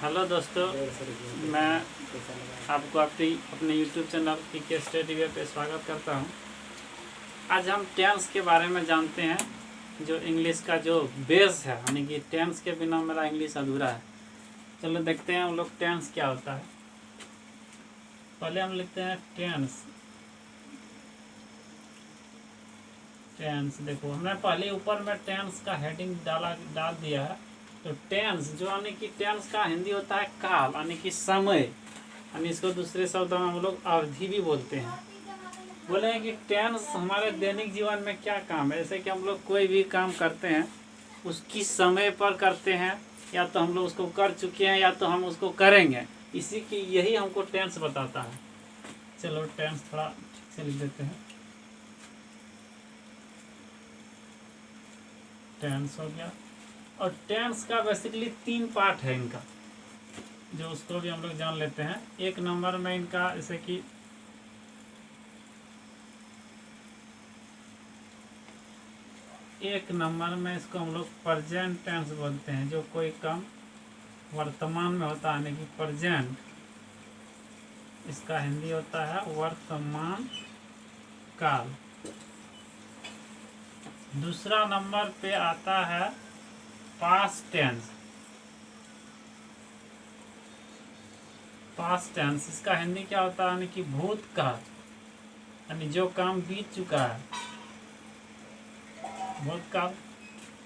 Hello दोस्तों, मैं आपको अपने YouTube चैनल PK स्टडी वे पे स्वागत करता हूं। आज हम टेंस के बारे में जानते हैं, जो इंग्लिश का जो बेस है, यानी कि टेंस के बिना मेरा इंग्लिश अधूरा है। चलो देखते हैं हम लोग टेंस क्या होता है। पहले हम लिखते हैं टेंस। देखो, हमने पहले ऊपर में टेंस का हेडिंग डाल दिया है। तो टेंस जो यानी कि टेंस का हिंदी होता है काल, यानी कि समय, यानी इसको दूसरे शब्दों में हम लोग अवधि भी बोलते हैं। बोले कि टेंस हमारे दैनिक जीवन में क्या काम है। जैसे कि हम लोग कोई भी काम करते हैं उसकी समय पर करते हैं, या तो हम लोग उसको कर चुके हैं या तो हम उसको करेंगे। इसी की यही हमको टेंस बताता है। चलो टेंस थोड़ा ठीक से लिख देते हैं। टेंस हो गया। और टेंस का बेसिकली 3 पार्ट है इनका, जो उसको भी हम लोग जान लेते हैं। एक नंबर में इनका जैसे कि एक नंबर में इसको हम लोग प्रेजेंट टेंस बोलते हैं। जो कोई काम वर्तमान में होता है, यानी कि प्रेजेंट, इसका हिंदी होता है वर्तमान काल। दूसरा नंबर पे आता है पास्ट टेंस। पास्ट टेंस इसका हिंदी क्या होता है, यानी कि भूतकाल, यानी जो काम बीत चुका है, भूतकाल।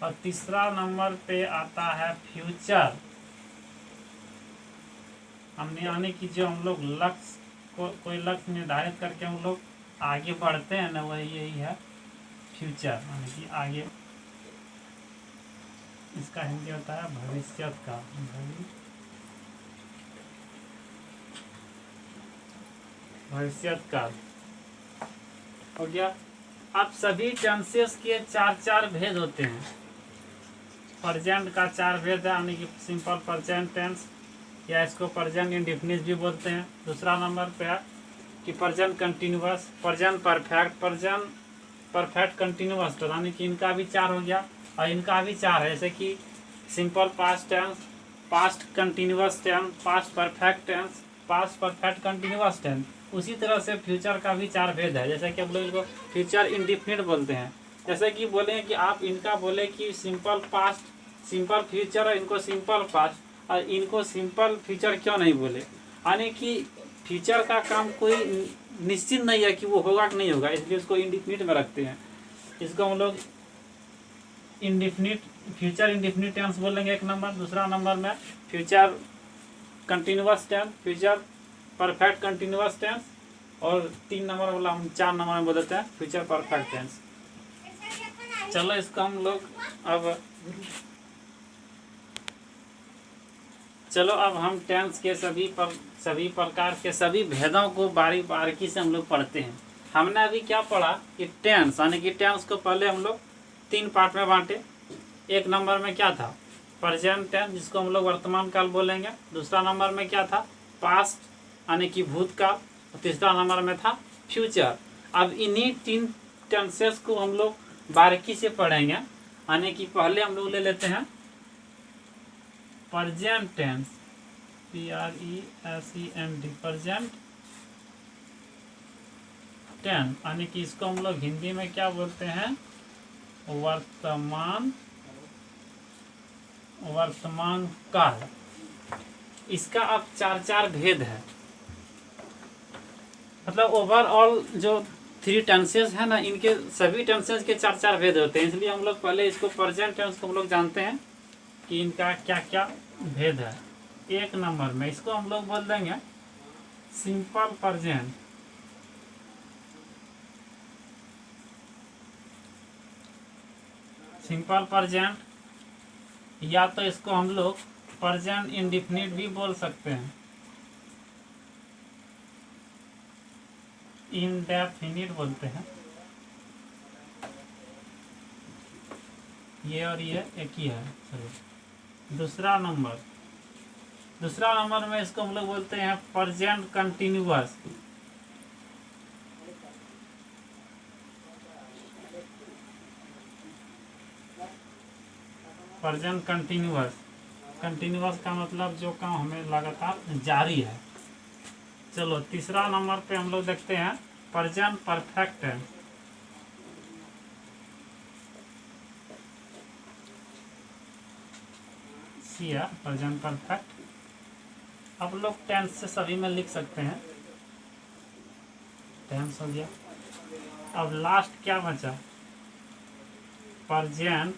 और तीसरा नंबर पे आता है फ्यूचर, हमने यानी कि जो हम लोग लक्ष्य को कोई लक्ष्य निर्धारित करके हम लोग आगे बढ़ते हैं ना, वही यही है फ्यूचर, यानी कि आगे। इसका हिंदी होता है भविष्य का। भविष्य काल हो गया। अब सभी टेंसेस के 4 भेद होते हैं। प्रेजेंट का 4 भेद है, यानी कि सिंपल प्रेजेंट टेंस, या इसको प्रेजेंट इंडेफिनिट भी बोलते हैं। दूसरा नंबर पे है कि present continuous, present perfect, present perfect continuous, यानी कि इनका भी 4 हो गया। और इनका भी 4 है, जैसे कि simple past tense, past continuous tense, past perfect tense, past perfect continuous tense. उसी तरह से फ्यूचर का भी 4 भेद है, जैसे कि हम लोग इनको फ्यूचर इंडेफिनिट बोलते हैं। जैसे कि बोले कि आप इनका बोले कि सिंपल पास्ट, सिंपल फ्यूचर, और इनको सिंपल पास्ट, और इनको सिंपल फ्यूचर क्यों नहीं बोले, यानी कि फ्यूचर का काम कोई निश्चित नहीं है कि वो होगा कि नहीं होगा, इसलिए उसको इंडेफिनिट में रखते हैं। इसको हम लोग इंडेफिनिट, फ्यूचर इंडेफिनिट टेंस बोलेंगे एक नंबर। दूसरा नंबर में future continuous tense, future perfect continuous tense, और 3 नंबर वाला हम 4 नंबर में बोल देते हैं फ्यूचर परफेक्ट टेंस। चलो इसको हम लोग अब हम टेंस के सभी प्रकार के सभी भेदों को बारीकी से हम लोग पढ़ते हैं। हमने अभी क्या पढ़ा कि टेंस, यानी कि टेंस को पहले हम लोग 3 पार्ट में बांटे। एक नंबर में क्या था, प्रेजेंट टेंस, जिसको हम लोग वर्तमान काल बोलेंगे। दूसरा नंबर में क्या था, पास्ट, यानी कि भूतकाल। और तीसरा नंबर में था फ्यूचर। अब इन्हीं 3 टेंसेस को हम लोग बारीकी से पढ़ेंगे। यानी कि पहले हम लोग ले लेते हैं present tense, PRESENT, present tense, यानी कि इसको हम लोग हिंदी में क्या बोलते हैं, वर्तमान काल। इसका अब 4 भेद है, मतलब ओवरऑल जो 3 टेंसेस है ना, इनके सभी टेंसेस के 4 भेद होते हैं। इसलिए हम लोग पहले इसको प्रेजेंट टेंस को हम लोग जानते हैं कि इनका क्या क्या भेद है। एक नंबर में इसको हम लोग बोल देंगे सिंपल प्रेजेंट। सिंपल प्रेजेंट, या तो इसको हम लोग प्रेजेंट इंडेफिनिट भी बोल सकते हैं, इंडेफिनिट बोलते हैं। ये और ये एक ही है। चलो दूसरा नंबर में इसको हम लोग बोलते हैं present continuous. Present continuous, continuous का मतलब जो काम हमें लगातार जारी है। चलो तीसरा नंबर पे हम लोग देखते हैं present perfect tense. Present perfect. अब लोग टेंस से सभी में लिख सकते हैं, टेंस हो गया। अब लास्ट क्या बचा, प्रेजेंट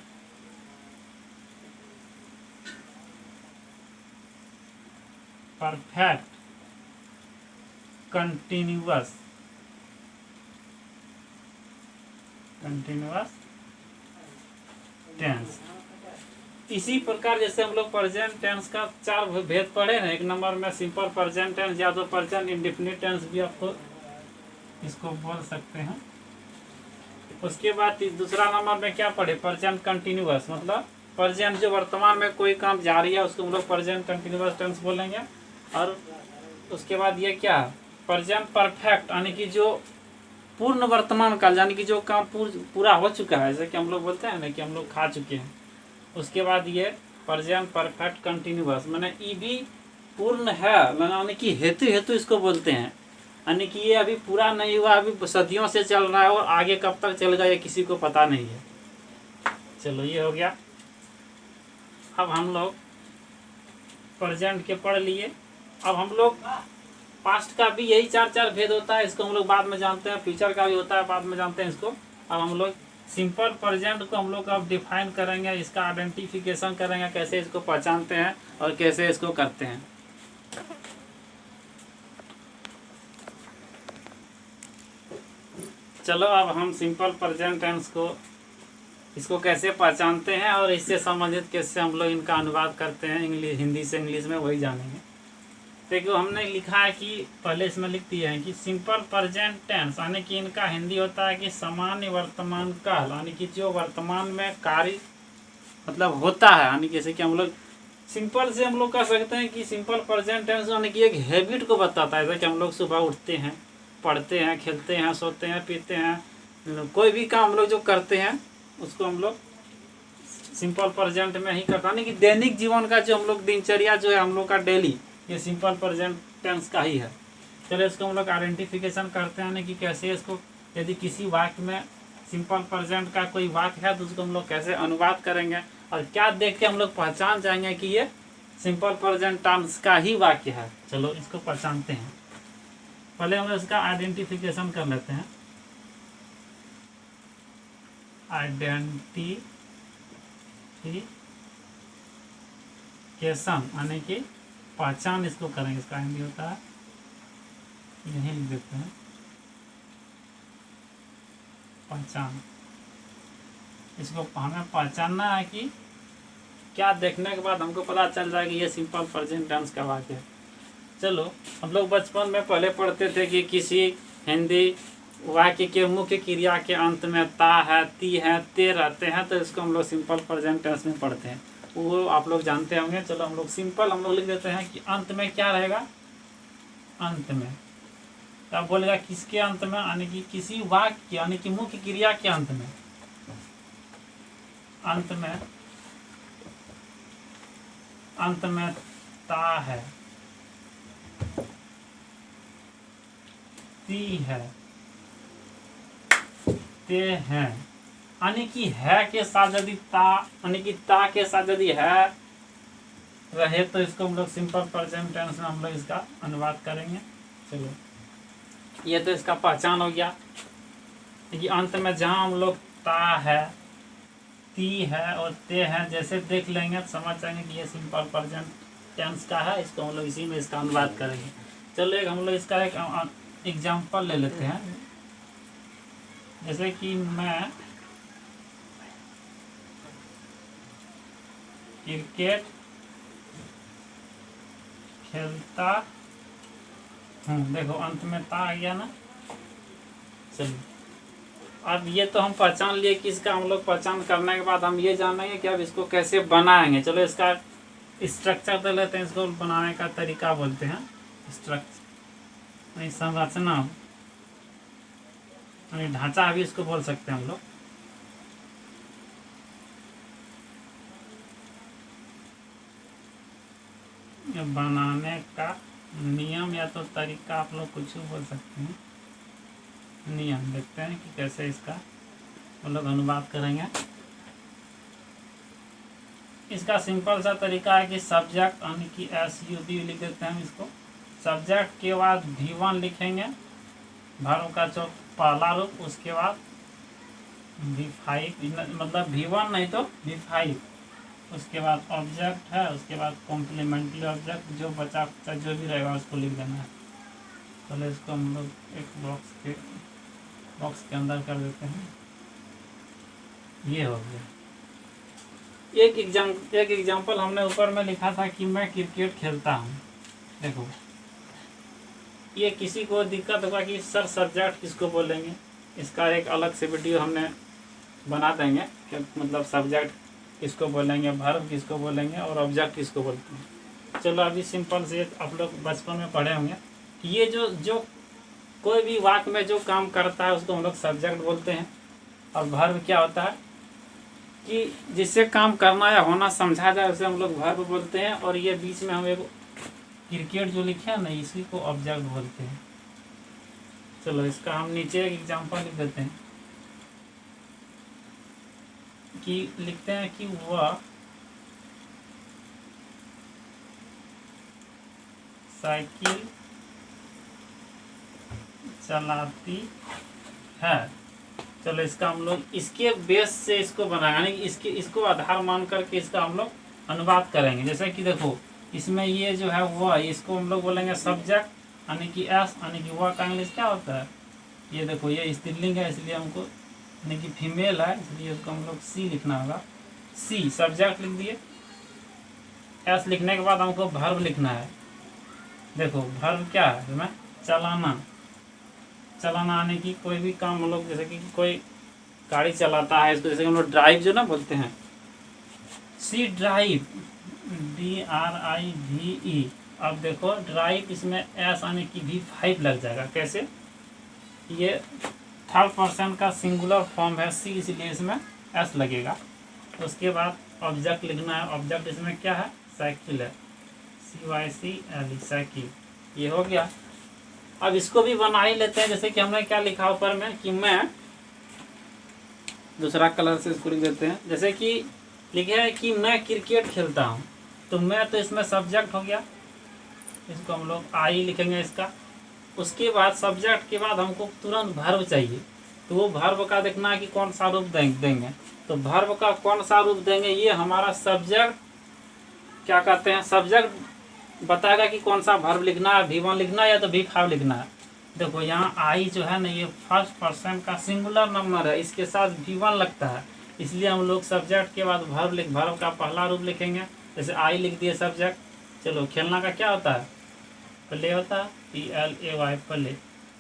परफेक्ट कंटिन्यूअस टेंस। इसी प्रकार जैसे हम लोग प्रेजेंट टेंस का 4 भेद पढ़े ना, एक नंबर में सिंपल प्रेजेंट टेंस या तो प्रेजेंट इंडेफिनिट टेंस भी आपको इसको बोल सकते हैं। उसके बाद दूसरा नंबर में क्या पढ़े, प्रेजेंट कंटिन्यूअस, मतलब प्रेजेंट जो वर्तमान में कोई काम जारी है उसको हम लोग प्रेजेंट कंटिन्यूअस टेंस बोलेंगे। और उसके बाद ये क्या, प्रेजेंट परफेक्ट, यानी कि जो पूर्ण वर्तमान काल, यानी कि जो काम पूरा हो चुका है, जैसे कि हम लोग बोलते हैं ना कि हम लोग खा चुके हैं। उसके बाद ये प्रेजेंट परफेक्ट कंटिन्यूअस, मैंने ई भी पूर्ण है, यानी कि हेतु इसको बोलते हैं, यानी कि ये अभी पूरा नहीं हुआ, अभी सदियों से चल रहा है और आगे कब तक चलेगा ये किसी को पता नहीं है। चलो ये हो गया। अब हम लोग प्रेजेंट के पढ़ लिए। अब हम लोग पास्ट का भी यही 4 भेद होता है, इसको हम लोग बाद में जानते हैं। फ्यूचर का भी होता है, बाद में जानते हैं इसको। अब हम लोग सिंपल प्रेजेंट को हम लोग अब डिफाइन करेंगे, इसका आइडेंटिफिकेशन करेंगे, कैसे इसको पहचानते हैं और कैसे इसको करते हैं। चलो अब हम सिंपल प्रेजेंट टेंस को, इसको कैसे पहचानते हैं और इससे संबंधित कैसे हम लोग इनका अनुवाद करते हैं इंग्लिश, हिंदी से इंग्लिश में, वही जानेंगे। देखो हमने लिखा है कि पहले इसमें लिख दिया है कि सिंपल प्रेजेंट टेंस, यानी कि इनका हिंदी होता है कि सामान्य वर्तमान काल, यानी कि जो वर्तमान में कार्य मतलब होता है, यानी जैसे कि हम लोग सिंपल से हम लोग कह सकते हैं कि सिंपल प्रेजेंट टेंस यानी कि एक हैबिट को बताता है। जैसे कि हम लोग सुबह उठते हैं, पढ़ते हैं, खेलते हैं, सोते हैं, पीते हैं, कोई भी काम हम लोग जो करते हैं उसको हम लोग सिंपल प्रेजेंट में ही करते हैं, यानी कि दैनिक जीवन का जो हम लोग दिनचर्या जो है हम लोग का डेली, ये सिंपल प्रेजेंट टेंस का ही है। चलो इसको हम लोग आइडेंटिफिकेशन करते हैं, यानी कि कैसे इसको, यदि किसी वाक्य में सिंपल प्रेजेंट का कोई वाक्य है तो उसको हम लोग कैसे अनुवाद करेंगे और क्या देख के हम लोग पहचान जाएंगे कि ये सिंपल प्रेजेंट टेंस का ही वाक्य है। चलो इसको पहचानते हैं। पहले हम इसका आइडेंटिफिकेशन कर लेते हैं। आइडेंटिफिकेशन यानी कि पहचान इसको करेंगे, इसका हिंदी होता है, यही लिख देते हैं पहचान। इसको हमें पहचानना है कि क्या देखने के बाद हमको पता चल जाएगा कि ये सिंपल प्रेजेंट टेंस का वाक्य है। चलो हम लोग बचपन में पहले पढ़ते थे कि किसी हिंदी वाक्य के मुख्य क्रिया के अंत में ता है, ती है, ते रहते हैं, तो इसको हम लोग सिंपल प्रेजेंट टेंस में पढ़ते हैं, वो आप लोग जानते होंगे। चलो हम लोग सिंपल हम लोग लिख देते हैं कि अंत में क्या रहेगा, अंत में क्या बोलेगा, किसके अंत में, यानी कि किसी वाक्य यानी कि मुख्य क्रिया के अंत में, अंत में ता है, ती है, ते हैं, यानी कि है के साथ यदि ता, यानी कि ता के साथ यदि है रहे तो इसको हम लोग सिंपल प्रेजेंट टेंस में हम लोग इसका अनुवाद करेंगे। चलो ये तो इसका पहचान हो गया कि अंत में जहाँ हम लोग ता है, ती है और ते हैं जैसे देख लेंगे तो समझ जाएंगे कि ये सिंपल प्रेजेंट टेंस का है, इसको हम लोग इसी में इसका अनुवाद करेंगे। चलो एक हम लोग इसका एक एग्जाम्पल ले लेते हैं। जैसे कि मैं क्रिकेट खेलता हूँ, देखो अंत में ता आ गया ना। चलिए अब ये तो हम पहचान लिए कि इसका हम लोग पहचान करने के बाद हम ये जानेंगे कि अब इसको कैसे बनाएंगे। चलो इसका स्ट्रक्चर दे लेते हैं, इसको बनाने का तरीका बोलते हैं स्ट्रक्चर, नहीं संरचना, ढांचा भी इसको बोल सकते हैं हम लोग। बनाने का नियम या तो तरीका, आप लोग कुछ बोल सकते हैं। नियम देखते हैं कि कैसे इसका हम लोग अनुवाद करेंगे। इसका सिंपल सा तरीका है कि सब्जेक्ट यानी कि SUB लिख देते हैं इसको। सब्जेक्ट के बाद V1 लिखेंगे, वर्ब का जो पहला रूप, उसके बाद V5, मतलब V1 नहीं तो V5, उसके बाद ऑब्जेक्ट है, उसके बाद कॉम्प्लीमेंट्री ऑब्जेक्ट, जो बचा जो भी रहेगा उसको लिख देना है। चलो इसको हम लोग एक बॉक्स के अंदर कर देते हैं। ये हो गया। एक एग्जाम्पल हमने ऊपर में लिखा था कि मैं क्रिकेट खेलता हूँ। देखो, ये किसी को दिक्कत होगा कि सर सब्जेक्ट किसको बोलेंगे, इसका एक अलग से वीडियो हमने बना देंगे कि मतलब सब्जेक्ट किसको बोलेंगे, वर्ब किसको बोलेंगे और ऑब्जेक्ट किसको बोलते हैं। चलो अभी सिंपल से आप लोग बचपन में पढ़े होंगे कि ये जो कोई भी वाक्य में जो काम करता है उसको हम लोग सब्जेक्ट बोलते हैं। और वर्ब क्या होता है कि जिससे काम करना या होना समझा जाए उसे हम लोग वर्ब बोलते हैं। और ये बीच में हम एक क्रिकेट जो लिखे हैं ना, इसी को ऑब्जेक्ट बोलते हैं। चलो इसका हम नीचे एक एग्जांपल लिख देते हैं कि लिखते हैं कि वह साइकिल चलाती है। चलो इसका हम लोग इसके बेस से इसको बनाएंगे, यानी इसको आधार मान करके इसका हम लोग अनुवाद करेंगे। जैसे कि देखो, इसमें ये जो है वह, इसको हम लोग बोलेंगे सब्जेक्ट, यानी कि एस, यानी कि वह का इंग्लिश क्या होता है। ये देखो, ये स्त्रीलिंग है इसलिए हमको, यानी कि फीमेल है इसलिए उसको हम लोग सी लिखना होगा। सी सब्जेक्ट लिख दिए। एस लिखने के बाद हमको वर्ब लिखना है। देखो वर्ब क्या है, मैं चलाना आने की कोई भी काम हम लोग, जैसे कि कोई गाड़ी चलाता है इसको, जैसे हम लोग ड्राइव जो ना बोलते हैं, सी ड्राइव, DRIVE। अब देखो ड्राइव, इसमें एस आने की V5 लग जाएगा। कैसे, ये थर्ड पर्सन का सिंगुलर फॉर्म है सी, इसलिए इसमें एस लगेगा। उसके बाद ऑब्जेक्ट लिखना है। ऑब्जेक्ट इसमें क्या है, साइकिल है, CYCLE साइकिल। ये हो गया। अब इसको भी बना ही लेते हैं। जैसे कि हमने क्या लिखा ऊपर में कि मैं, दूसरा कलर से इसको लिख देते हैं। जैसे कि लिखे है कि मैं क्रिकेट खेलता हूँ, तो मैं तो इसमें सब्जेक्ट हो गया, इसको हम लोग आई लिखेंगे इसका। उसके बाद सब्जेक्ट के बाद हमको तुरंत वर्ब चाहिए, तो वो वर्ब का देखना है कि कौन सा रूप देंगे। तो वर्ब का कौन सा रूप देंगे, ये हमारा सब्जेक्ट क्या कहते हैं, सब्जेक्ट बताएगा कि कौन सा वर्ब लिखना है, V1 लिखना है या तो V5 लिखना है। देखो यहाँ आई जो है ना, ये फर्स्ट पर्सन का सिंगुलर नंबर है, इसके साथ V1 लगता है, इसलिए हम लोग सब्जेक्ट के बाद वर्ब का पहला रूप लिखेंगे। जैसे आई लिख दिए सब्जेक्ट। चलो खेलना का क्या होता है, प्ले होता है, PLAY प्ले।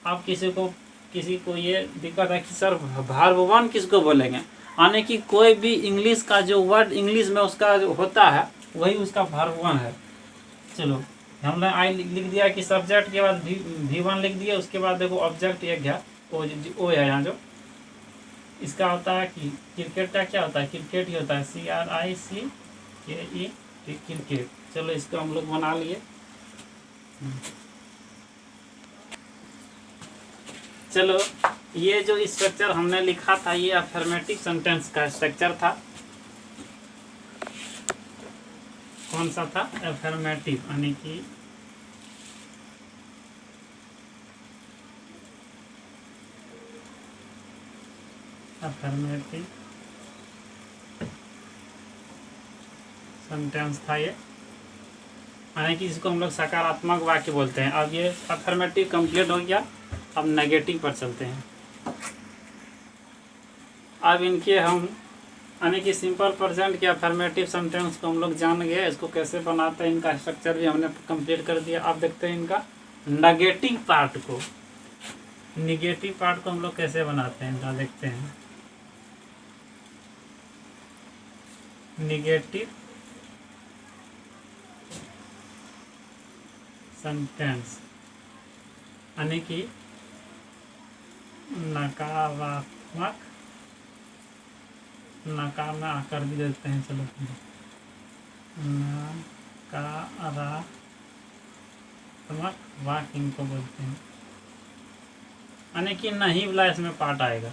अब किसी को ये दिक्कत है कि सर वर्ब 1 किसको बोलेंगे, यानी कि कोई भी इंग्लिश का जो वर्ड इंग्लिश में उसका जो होता है वही उसका वर्ब 1 है। चलो हमने आई लिख दिया कि सब्जेक्ट के बाद V1 लिख दिया। उसके बाद देखो ऑब्जेक्ट एक है, ओ है यहाँ जो, इसका होता है कि क्रिकेट का क्या होता है, क्रिकेट ही होता है, CRICKE क्रिकेट। चलो इसको हम लोग बना लिए। चलो ये जो स्ट्रक्चर हमने लिखा था, ये अफर्मेटिव सेंटेंस का स्ट्रक्चर था। कौन सा था, अफर्मेटिव, यानी कि अफर्मेटिव सेंटेंस था ये, यानी कि इसको हम लोग सकारात्मक वाक्य बोलते हैं। अब ये अफर्मेटिव कंप्लीट हो गया। अब नेगेटिव पर चलते हैं। अब इनके हम, यानी कि सिंपल प्रेजेंट के अफर्मेटिव सेंटेंस को हम लोग जान गए, इसको कैसे बनाते हैं, इनका स्ट्रक्चर भी हमने कंप्लीट कर दिया। अब देखते हैं इनका नेगेटिव पार्ट को। नेगेटिव पार्ट को हम लोग कैसे बनाते हैं, इनका देखते हैं। नेगेटिव सेंटेंस यानी कि नकारात्मक, नकार में आकर भी देते हैं। चलो सकारात्मक वाक्य इनको बोलते हैं, यानी कि नहीं वाला इसमें पार्ट आएगा।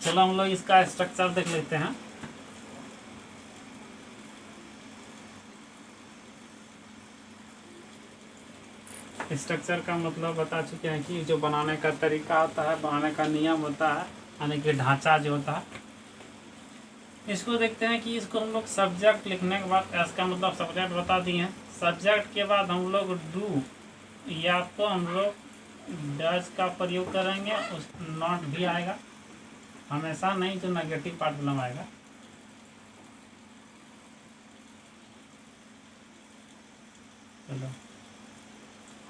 चलो हम लोग इसका स्ट्रक्चर देख लेते हैं। स्ट्रक्चर का मतलब बता चुके हैं कि जो बनाने का तरीका होता है, बनाने का नियम होता है, यानी कि ढांचा जो होता है। इसको देखते हैं कि इसको हम लोग सब्जेक्ट लिखने के बाद इसका मतलब सब्जेक्ट बता दिए हैं। सब्जेक्ट के बाद हम लोग डू या तो हम लोग डज का प्रयोग करेंगे, उस नॉट भी आएगा, हमेशा नहीं जो नेगेटिव पार्ट बनाएगा। चलो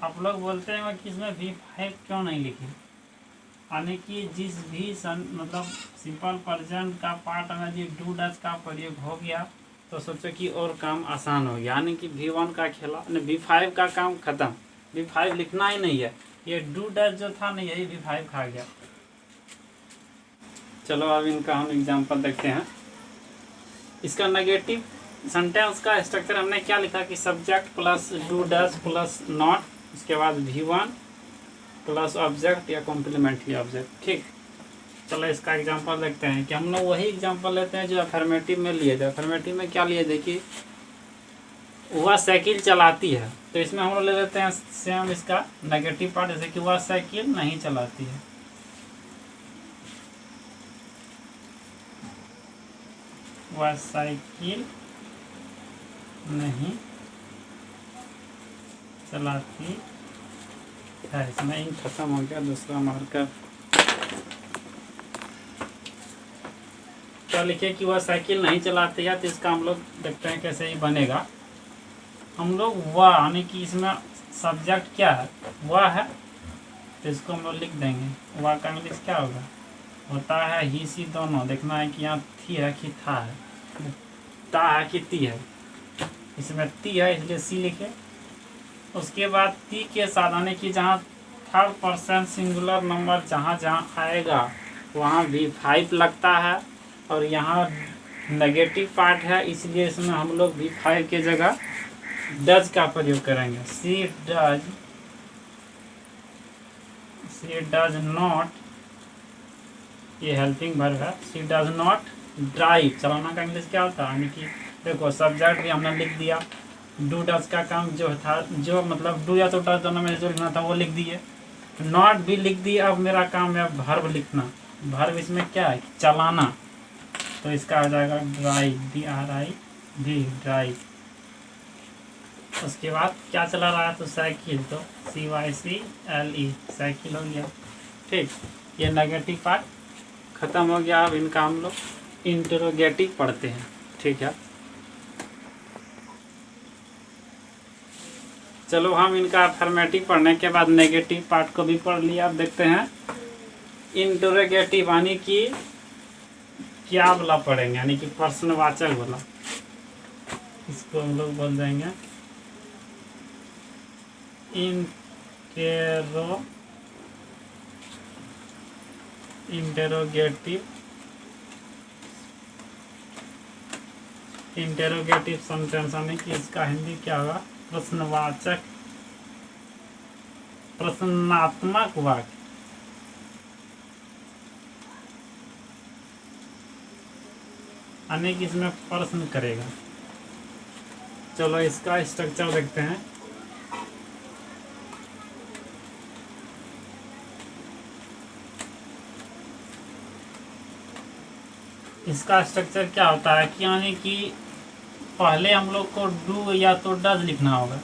आप लोग बोलते हैं कि इसमें V5 क्यों नहीं लिखे, यानी कि जिस भी मतलब सिंपल प्रेजेंट का पार्ट में जो डू डज का प्रयोग हो गया तो सोचो कि और काम आसान हो गया, यानी कि V1 का खेला V5 का काम खत्म, V5 लिखना ही नहीं है। ये डू डज जो था ना यही V5 खा गया। चलो अब इनका हम एग्जांपल देखते हैं। इसका नेगेटिव सेंटेंस का स्ट्रक्चर हमने क्या लिखा कि subject plus do does plus not, इसके बाद V1 प्लस ऑब्जेक्ट या कॉम्प्लीमेंट्री ऑब्जेक्ट। ठीक, चलो इसका एग्जांपल देखते हैं कि हम लोग वही एग्जांपल लेते हैं जो अफर्मेटिव में लिए थे। अफर्मेटिव में क्या लिए थे कि वह साइकिल चलाती है, तो इसमें हम लोग ले लेते हैं सेम इसका नेगेटिव पार्ट, जैसे कि वह साइकिल नहीं चलाती है। वह साइकिल नहीं चलाती है। इसमें इन खत्म हो गया, दूसरा मार्कर। तो लिखे कि वह साइकिल नहीं चलाती है, तो इसका हम लोग देखते हैं कैसे ही बनेगा। हम लोग वह यानी कि इसमें सब्जेक्ट क्या है, वह है, तो इसको हम लोग लिख देंगे। वह का इंग्लिश क्या होगा, होता है ही सी दोनों। देखना है कि यहाँ थी है कि था है, ता है कि ती है। इसमें ती है इसलिए सी लिखे। उसके बाद ती के साथ यानी कि जहाँ थर्ड पर्सन सिंगुलर नंबर जहाँ जहाँ आएगा वहाँ V5 लगता है, और यहाँ नेगेटिव पार्ट है इसलिए इसमें हम लोग V5 के जगह डज का प्रयोग करेंगे। सी डज नॉट, ये हेल्पिंग वर्ब है। सी डज नॉट ड्राइव, चलाना का इंग्लिश क्या होता है, यानी कि देखो सब्जेक्ट भी हमने लिख दिया, डू डज का काम जो था, जो मतलब डू या तो डज दोनों में जो लिखना था वो लिख दिए, नॉट भी लिख दिए। अब मेरा काम है वर्ब लिखना। वर्ब इसमें क्या है, चलाना, तो इसका आ जाएगा ड्राइव, DRIV, ड्राइव। उसके बाद क्या चला रहा है, तो साइकिल, तो CYCLE, साइकिल हो गया। ठीक, ये नेगेटिव पार्ट खत्म हो गया। अब इनका हम लोग इंटरोगेटिव पढ़ते हैं। ठीक है, चलो हम इनका अफर्मेटिव पढ़ने के बाद नेगेटिव पार्ट को भी पढ़ लिया। अब देखते हैं इंटरोगेटिव यानी कि क्या वाला पढ़ेंगे, यानी कि प्रश्नवाचक वाला। इसको हम लोग बोल देंगे इंटरोगेटिव सेंटेंस, यानी कि इसका हिंदी क्या होगा, प्रश्नवाचक, प्रश्नात्मक वाक्य। यानी कि इसमें प्रश्न करेगा। चलो इसका स्ट्रक्चर देखते हैं। इसका स्ट्रक्चर क्या होता है कि यानी कि पहले हम लोग को डू या तो डज लिखना होगा,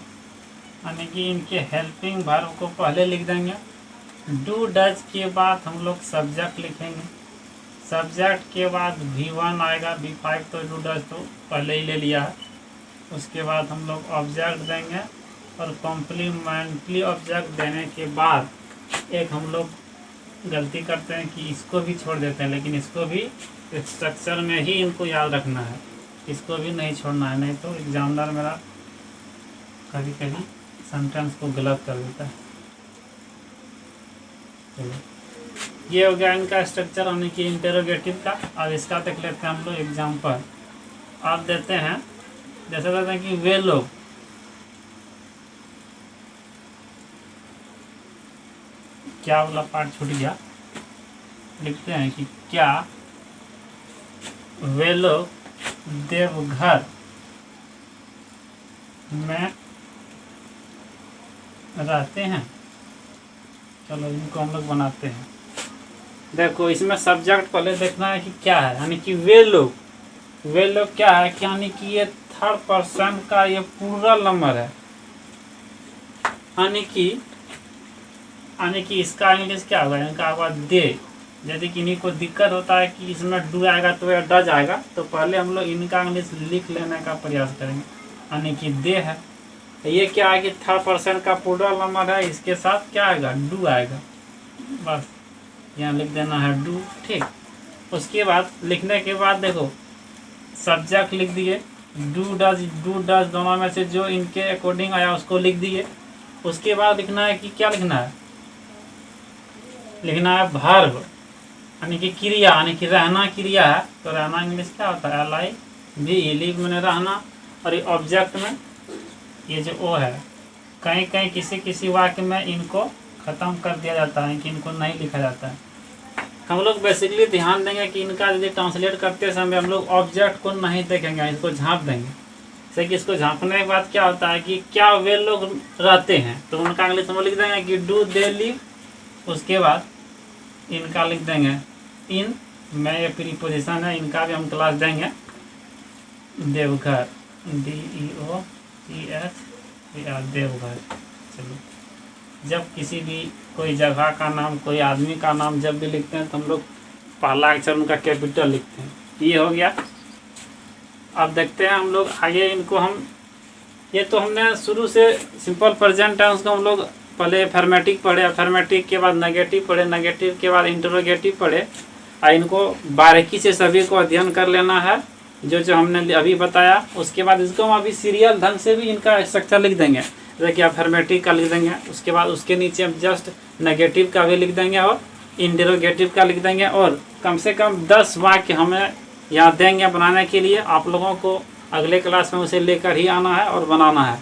यानी कि इनके हेल्पिंग वर्ब को पहले लिख देंगे। डू डज के बाद हम लोग सब्जेक्ट लिखेंगे, सब्जेक्ट के बाद V1 आएगा, V5 तो डू डज तो पहले ही ले लिया है। उसके बाद हम लोग ऑब्जेक्ट देंगे, और कॉम्प्लीमेंट्री ऑब्जेक्ट देने के बाद एक हम लोग गलती करते हैं कि इसको भी छोड़ देते हैं, लेकिन इसको भी स्ट्रक्चर में ही इनको याद रखना है, इसको भी नहीं छोड़ना है, नहीं तो एग्जामिनर मेरा कभी कभी सेंटेंस को गलत कर देता है। चलो ये हो गया इनका स्ट्रक्चर, यानी कि इंटरोगेटिव का। अब इसका देख लेते हैं हम लोग एग्जाम्पल। आप देते हैं, जैसे देते हैं कि वे लोग, क्या वाला पार्ट छूट गया। लिखते हैं कि क्या वे लोग देवघर में रहते हैं। चलो इनको हम लोग बनाते हैं। देखो इसमें सब्जेक्ट पहले देखना है कि क्या है, यानी कि वे लोग क्या है कि यानी कि ये थर्ड पर्सन का ये प्लूरल नंबर है, यानी कि इसका इंग्लिश क्या होगा, इनका होगा दे। यदि किन्हीं को दिक्कत होता है कि इसमें डू आएगा तो या डज आएगा, तो पहले हम लोग इनका इंग्लिश लिख लेने का प्रयास करेंगे। यानी कि दे है, ये क्या है कि थर्ड पर्सन का प्लूरल नंबर है, इसके साथ क्या आएगा, डू आएगा। बस यहाँ लिख देना है डू, ठीक। उसके बाद लिखने के बाद देखो सब्जेक्ट लिख दिए, डू डज दोनों में से जो इनके अकॉर्डिंग आया उसको लिख दिए। उसके बाद लिखना है कि क्या लिखना है, लिखना है वर्ब, यानी कि क्रिया, यानी कि रहना क्रिया है। तो रहना इंग्लिश क्या होता है, LIV, लिव मैंने रहना। और ये ऑब्जेक्ट में ये जो ओ है, कहीं कहीं किसी वाक्य में इनको ख़त्म कर दिया जाता है कि इनको नहीं लिखा जाता है। हम लोग बेसिकली ध्यान देंगे कि इनका यदि ट्रांसलेट करते समय हम लोग ऑब्जेक्ट को नहीं देखेंगे, इसको झाँप देंगे। जैसे कि इसको झाँपने के बाद क्या होता है कि क्या वे लोग रहते हैं, तो उनका इंग्लिश में लिख देंगे कि डू दे लिव। उसके बाद इनका लिख देंगे इन, में ये प्रीपोजिशन है, इनका भी हम क्लास देंगे देवघर, DEOCHER, देवघर। चलो जब किसी भी कोई जगह का नाम, कोई आदमी का नाम जब भी लिखते हैं तो हम लोग पहला अक्षर उनका कैपिटल लिखते हैं। ये हो गया। अब देखते हैं हम लोग आगे इनको हम, ये तो हमने शुरू से सिंपल प्रेजेंट टेंस को हम लोग पहले अफर्मेटिव पढ़े, अफर्मेटिव के बाद नेगेटिव पढ़े, नेगेटिव के बाद इंटरोगेटिव पढ़े। और इनको बारीकी से सभी को अध्ययन कर लेना है जो हमने अभी बताया। उसके बाद इसको हम अभी सीरियल ढंग से भी इनका स्ट्रक्चर लिख देंगे। जैसे कि अफर्मेटिव का लिख देंगे, उसके बाद उसके नीचे हम जस्ट नेगेटिव का भी लिख देंगे और इंटरोगेटिव का लिख देंगे। और कम से कम 10 वाक्य हमें यहाँ देंगे बनाने के लिए। आप लोगों को अगले क्लास में उसे लेकर ही आना है और बनाना है।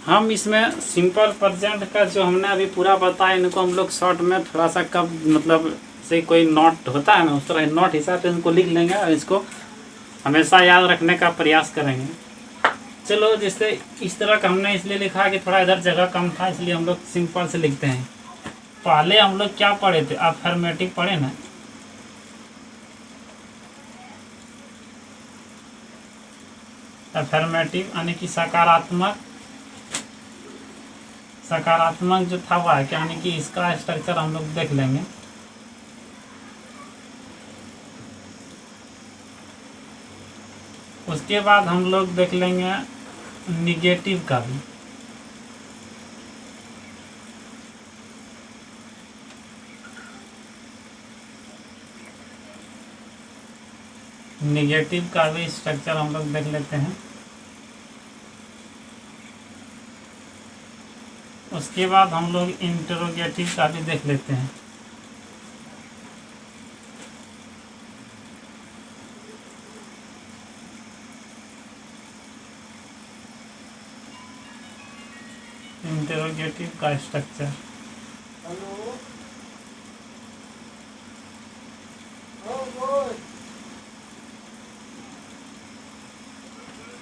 हम इसमें सिंपल प्रेजेंट का जो हमने अभी पूरा बताया, इनको हम लोग शॉर्ट में थोड़ा सा कम, मतलब से कोई नोट होता है ना, उस तरह नोट हिसाब से इनको लिख लेंगे और इसको हमेशा याद रखने का प्रयास करेंगे। चलो जिससे इस तरह का हमने इसलिए लिखा कि थोड़ा इधर जगह कम था, इसलिए हम लोग सिंपल से लिखते हैं। पहले हम लोग क्या पढ़े थे, अफर्मेटिव पढ़े ना। अफर्मेटिव यानी कि सकारात्मक जो था वह है, यानी कि इसका स्ट्रक्चर हम लोग देख लेंगे। उसके बाद हम लोग देख लेंगे निगेटिव का भी। निगेटिव का भी स्ट्रक्चर हम लोग देख लेते हैं। उसके बाद हम लोग इंटरोगेटिव का भी देख लेते हैं। इंटरोगेटिव का स्ट्रक्चर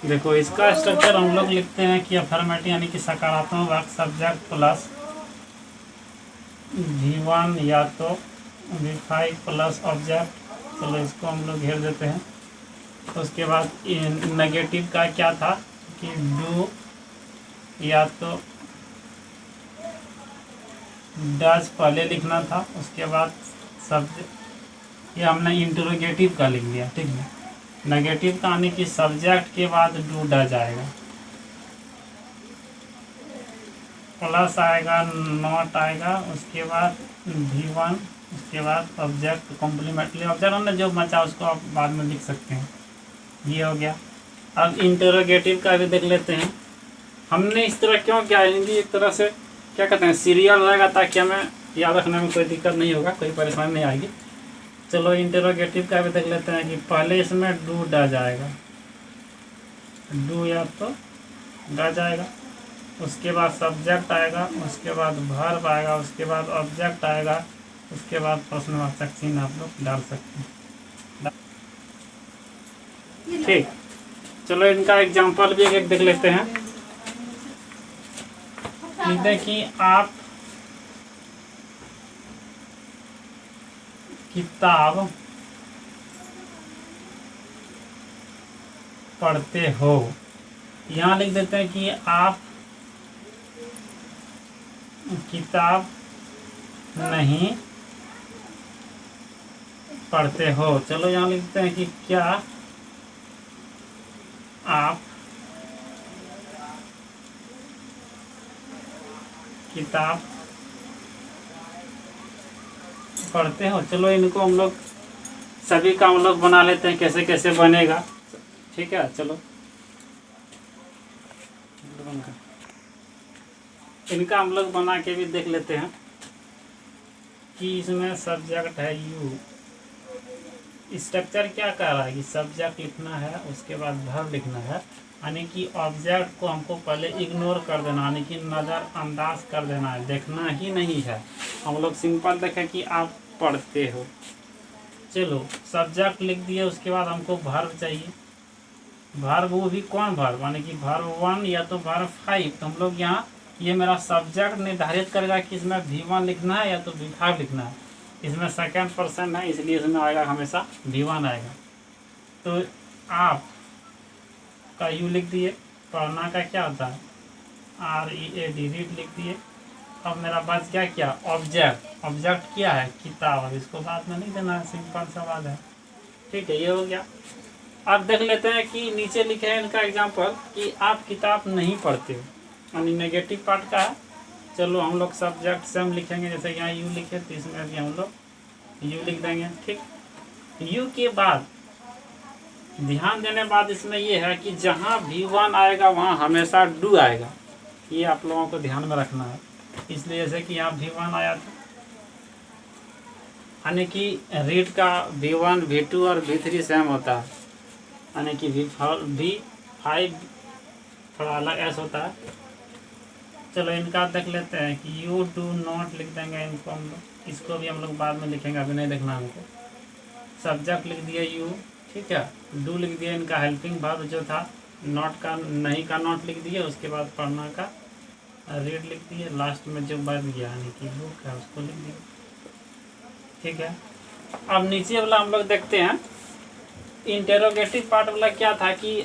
देखो, इसका स्ट्रक्चर हम लोग लिखते हैं कि अफर्मेटिव यानी कि सकारात्मक वाक्य सब्जेक्ट प्लस V1 या तो V5 प्लस ऑब्जेक्ट। चलो इसको हम लोग घेर देते हैं। उसके बाद नेगेटिव का क्या था कि डू या तो डज पहले लिखना था। उसके बाद सब्जेक्ट, ये हमने इंटरोगेटिव का लिख दिया, ठीक है। नेगेटिव का यानी कि सब्जेक्ट के बाद डू डज आएगा, प्लस आएगा, नॉट आएगा। उसके बाद V1, उसके बाद ऑब्जेक्ट कॉम्प्लीमेंट्री ऑब्जेक्ट, हमने जो बचा उसको आप बाद में लिख सकते हैं। ये हो गया। अब इंटरोगेटिव का भी देख लेते हैं। हमने इस तरह क्यों किया, हिंदी एक तरह से क्या कहते हैं, सीरियल रहेगा ताकि हमें याद रखने में कोई दिक्कत नहीं होगा, कोई परेशानी नहीं आएगी। चलो इंटरोगेटिव का भी देख लेते हैं कि पहले इसमें डू डज आएगा, डू या तो डज आएगा। उसके बाद सब्जेक्ट आएगा, उसके बाद वर्ब आएगा, उसके बाद ऑब्जेक्ट आएगा, उसके बाद प्रश्नवाचक चिन्ह आप लोग डाल सकते हैं। ठीक, चलो इनका एग्जाम्पल भी एक देख लेते हैं। लिखते हैं कि आप किताब पढ़ते हो। यहाँ लिख देते हैं कि आप किताब नहीं पढ़ते हो। चलो यहाँ लिखते हैं कि क्या आप किताब पढ़ते हो। चलो इनको हम लोग सभी का हम लोग बना लेते हैं, कैसे कैसे बनेगा। ठीक है, चलो इनका हम लोग बना के भी देख लेते हैं कि इसमें सब्जेक्ट है यू। स्ट्रक्चर क्या कह रहा है कि सब्जेक्ट लिखना है, उसके बाद वर्ब लिखना है, यानी कि ऑब्जेक्ट को हमको पहले इग्नोर कर देना, यानी कि नज़रअंदाज कर देना है, देखना ही नहीं है। हम लोग सिंपल देखें कि आप पढ़ते हो। चलो सब्जेक्ट लिख दिए, उसके बाद हमको वर्ब चाहिए। वर्ब वो भी कौन वर्ब, यानी कि वर्ब 1 या तो वर्ब 5। तो हम लोग यहाँ ये मेरा सब्जेक्ट निर्धारित करेगा कि इसमें V1 लिखना है या तो V5 लिखना है। इसमें सेकंड पर्सन है, इसलिए इसमें आएगा हमेशा V1 आएगा। तो आप का यू लिख दिए, पढ़ना का क्या होता है READ रीड लिख दिए। अब मेरा बच गया क्या, ऑब्जेक्ट। ऑब्जेक्ट क्या है, किताब। अब इसको बाद में नहीं देना है, सिंपल सा बात है। ठीक है, ये हो गया। अब देख लेते हैं कि नीचे लिखे हैं इनका एग्जाम्पल कि आप किताब नहीं पढ़ते हो, यानी नेगेटिव पार्ट का है। चलो हम लोग सब्जेक्ट सेम लिखेंगे, जैसे यहाँ यू लिखे तो इसमें भी हम लोग यू लिख देंगे। ठीक, यू के बाद ध्यान देने बाद इसमें ये है कि जहाँ V1 आएगा वहाँ हमेशा डू आएगा। ये आप लोगों को ध्यान में रखना है। इसलिए जैसे कि यहाँ V1 आया था, यानी कि रीड का V1 V2 और V3 सेम होता है, यानी कि V5 थोड़ा अलग ऐसा होता है। चलो इनका देख लेते हैं कि यू डू नॉट लिख देंगे इनको हम लोग। इसको भी हम लोग बाद में लिखेंगे, अभी नहीं देखना हमको। सब्जेक्ट लिख दिए यू, ठीक है। डू लिख दिया, इनका हेल्पिंग वर्ब जो था, नॉट का नहीं का नॉट लिख दिए, उसके बाद पढ़ना का रीड लिख दिए, लास्ट में जो बच गया यानी कि बुक है उसको लिख दिए। ठीक है, अब नीचे वाला हम लोग देखते हैं। इंटेरोगेटिव पार्ट वाला क्या था कि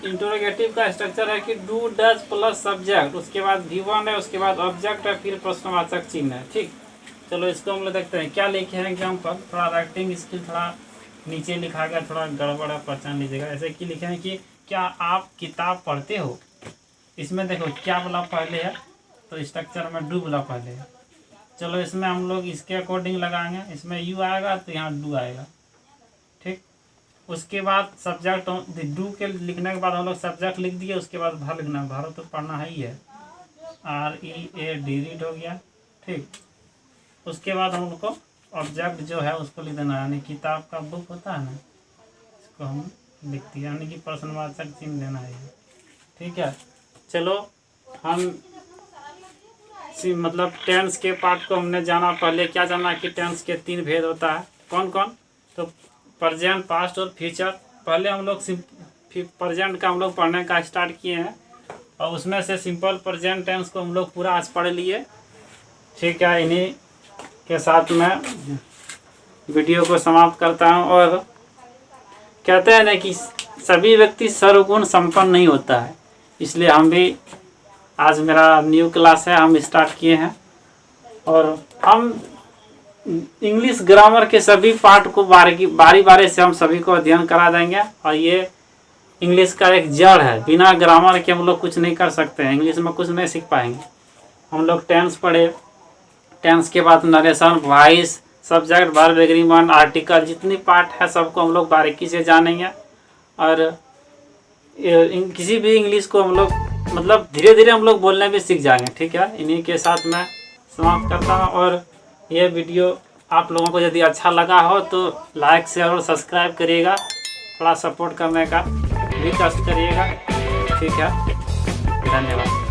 इंटेरोगेटिव का स्ट्रक्चर है कि डू डज प्लस सब्जेक्ट, उसके बाद V1 है, उसके बाद ऑब्जेक्ट है, फिर प्रश्नवाचक चिन्ह है। ठीक, चलो इसको हम लोग देखते हैं क्या लिखे हैं एग्जाम्पल। थोड़ा राइटिंग स्किल थोड़ा नीचे लिखा गया, थोड़ा गड़बड़ है, पहचान लीजिएगा। ऐसे कि लिखे हैं कि क्या आप किताब पढ़ते हो। इसमें देखो क्या बोला पहले है, तो स्ट्रक्चर में डू बोला पहले है। चलो इसमें हम लोग इसके अकॉर्डिंग लगाएंगे। इसमें यू आएगा तो यहाँ डू आएगा। ठीक, उसके बाद सब्जेक्ट डू के लिखने के बाद हम लोग सब्जेक्ट लिख दिए, उसके बाद वर्ब लिखना है। वर्ब तो पढ़ना ही है, READ रीड हो गया। ठीक, उसके बाद हम लोग को ऑब्जेक्ट जो है उसको लिख देना, यानी किताब का बुक होता है ना, इसको हम लिख दिया, यानी कि प्रश्नवाचक चिन्ह देना है। ठीक है, चलो हम मतलब टेंस के पार्ट को हमने जाना। पहले क्या जाना कि टेंस के 3 भेद होता है। कौन कौन, तो प्रेजेंट, पास्ट और फ्यूचर। पहले हम लोग प्रेजेंट का हम लोग पढ़ने का स्टार्ट किए हैं, और उसमें से सिंपल प्रेजेंट टेंस को हम लोग पूरा आज पढ़ लिए। ठीक है, इन्हीं के साथ मैं वीडियो को समाप्त करता हूं। और कहते हैं ना कि सभी व्यक्ति सर्वगुण संपन्न नहीं होता है, इसलिए हम भी आज मेरा न्यू क्लास है, हम स्टार्ट किए हैं। और हम इंग्लिश ग्रामर के सभी पार्ट को बारी बारी से हम सभी को अध्ययन करा देंगे। और ये इंग्लिश का एक जड़ है, बिना ग्रामर के हम लोग कुछ नहीं कर सकते हैं, इंग्लिश में कुछ नहीं सीख पाएंगे। हम लोग टेंस पढ़े, टेंस के बाद narration, voice, subject, verb, agreement, article, जितनी पार्ट है सबको हम लोग बारीकी से जानेंगे। और किसी भी इंग्लिश को हम लोग मतलब धीरे धीरे हम लोग बोलने भी सीख जाएंगे। ठीक है, इन्हीं के साथ मैं समाप्त करता हूँ। और ये वीडियो आप लोगों को यदि अच्छा लगा हो तो लाइक, शेयर और सब्सक्राइब करिएगा, थोड़ा सपोर्ट करने का भी कष्ट करिएगा। ठीक है, धन्यवाद।